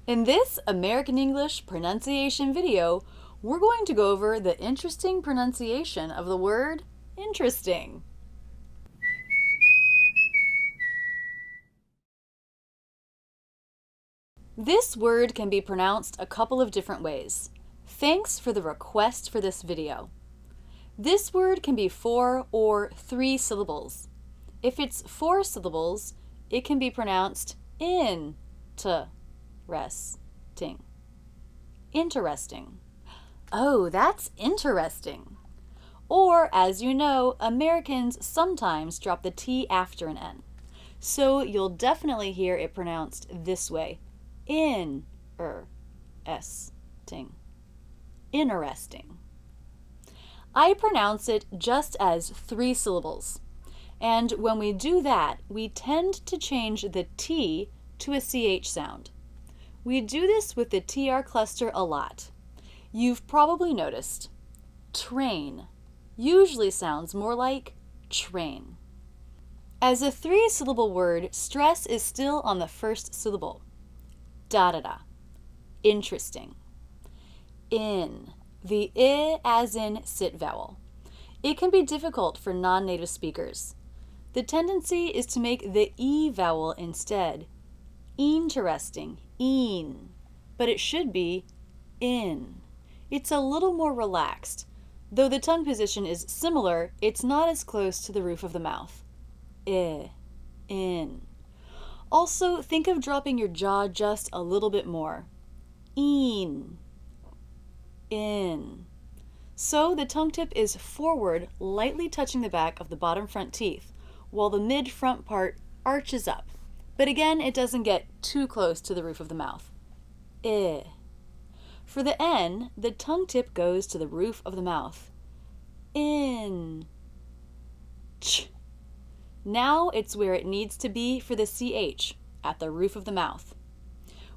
In this American English pronunciation video, we're going to go over the interesting pronunciation of the word interesting. This word can be pronounced a couple of different ways. Thanks for the request for this video. This word can be 4 or 3 syllables. If it's 4 syllables, it can be pronounced interesting. Interesting. Oh, that's interesting. Or, as you know, Americans sometimes drop the T after an N. So you'll definitely hear it pronounced this way. Interesting. Interesting. I pronounce it just as 3 syllables. And when we do that, we tend to change the T to a CH sound. We do this with the TR cluster a lot. You've probably noticed. Train usually sounds more like train. As a 3-syllable word, stress is still on the first syllable. Da-da-da. Interesting. In. The I as in sit vowel. It can be difficult for non-native speakers. The tendency is to make the E vowel instead. Interesting. In. But it should be in. It's a little more relaxed. Though the tongue position is similar, it's not as close to the roof of the mouth. I. In. Also, think of dropping your jaw just a little bit more. In. In. So the tongue tip is forward, lightly touching the back of the bottom front teeth, while the mid-front part arches up. But again, it doesn't get too close to the roof of the mouth. I. For the N, the tongue tip goes to the roof of the mouth. In. Ch. Now it's where it needs to be for the CH, at the roof of the mouth.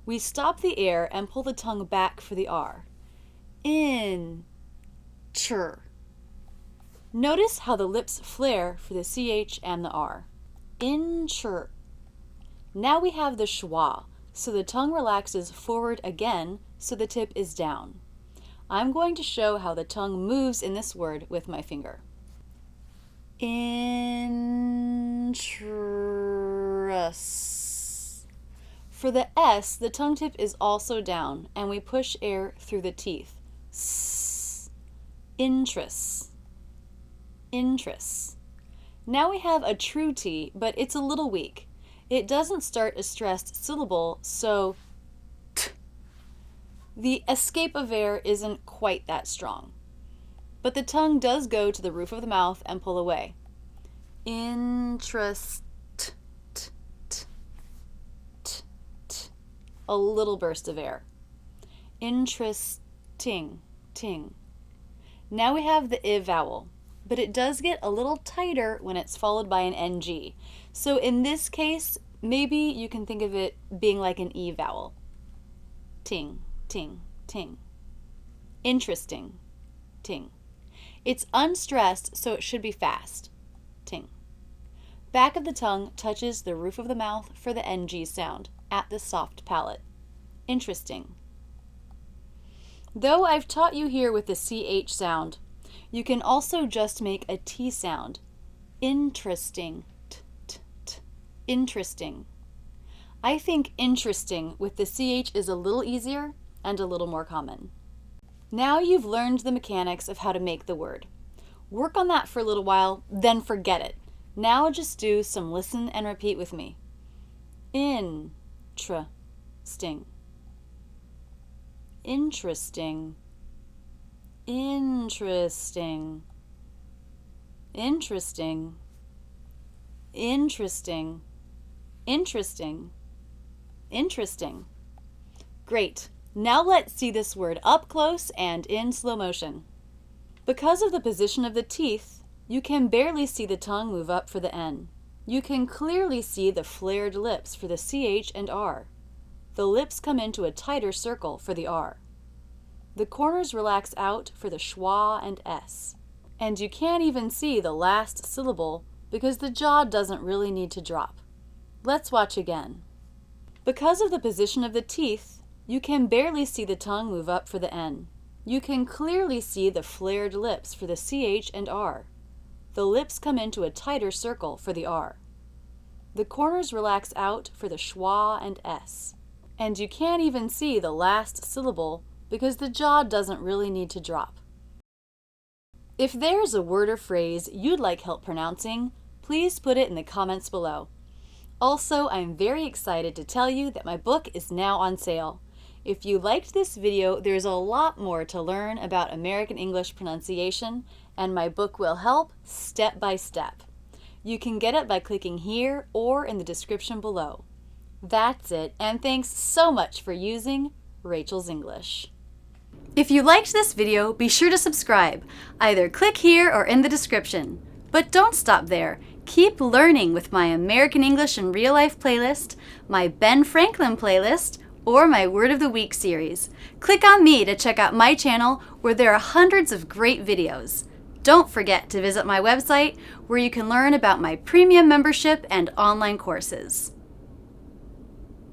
We stop the air and pull the tongue back for the R. In. Chur. Notice how the lips flare for the CH and the R. In chur. Now we have the schwa, so the tongue relaxes forward again, so the tip is down. I'm going to show how the tongue moves in this word with my finger. Interest. For the S, the tongue tip is also down, and we push air through the teeth. S. Interest. Interest. Now we have a true T, but it's a little weak. It doesn't start a stressed syllable, so t. The escape of air isn't quite that strong. But the tongue does go to the roof of the mouth and pull away. Interest. T, t, t, t. A little burst of air. Interesting. Ting. Now we have the I vowel, but it does get a little tighter when it's followed by an NG. So in this case, maybe you can think of it being like an E vowel. Ting, ting, ting. Interesting. Ting. It's unstressed, so it should be fast. Ting. Back of the tongue touches the roof of the mouth for the NG sound at the soft palate. Interesting. Though I've taught you here with the CH sound, you can also just make a T sound. Interesting. T, t, t. Interesting. I think interesting with the CH is a little easier and a little more common. Now you've learned the mechanics of how to make the word. Work on that for a little while, then forget it. Now just do some listen and repeat with me. In-tra-sting. Interesting. Interesting. Interesting. Interesting. Interesting. Interesting. Great. Now let's see this word up close and in slow motion. Because of the position of the teeth, you can barely see the tongue move up for the N. You can clearly see the flared lips for the CH and R. The lips come into a tighter circle for the R. The corners relax out for the schwa and S. And you can't even see the last syllable because the jaw doesn't really need to drop. Let's watch again. Because of the position of the teeth, You can barely see the tongue move up for the N. You can clearly see the flared lips for the CH and R. The lips come into a tighter circle for the R. The corners relax out for the schwa and S. And you can't even see the last syllable because the jaw doesn't really need to drop. If there's a word or phrase you'd like help pronouncing, please put it in the comments below. Also, I'm very excited to tell you that my book is now on sale. If you liked this video, there's a lot more to learn about American English pronunciation, and my book will help step by step. You can get it by clicking here or in the description below. That's it, and thanks so much for using Rachel's English. If you liked this video, be sure to subscribe. Either click here or in the description. But don't stop there. Keep learning with my American English in Real Life playlist, my Ben Franklin playlist, or my Word of the Week series. Click on me to check out my channel where there are hundreds of great videos. Don't forget to visit my website where you can learn about my premium membership and online courses.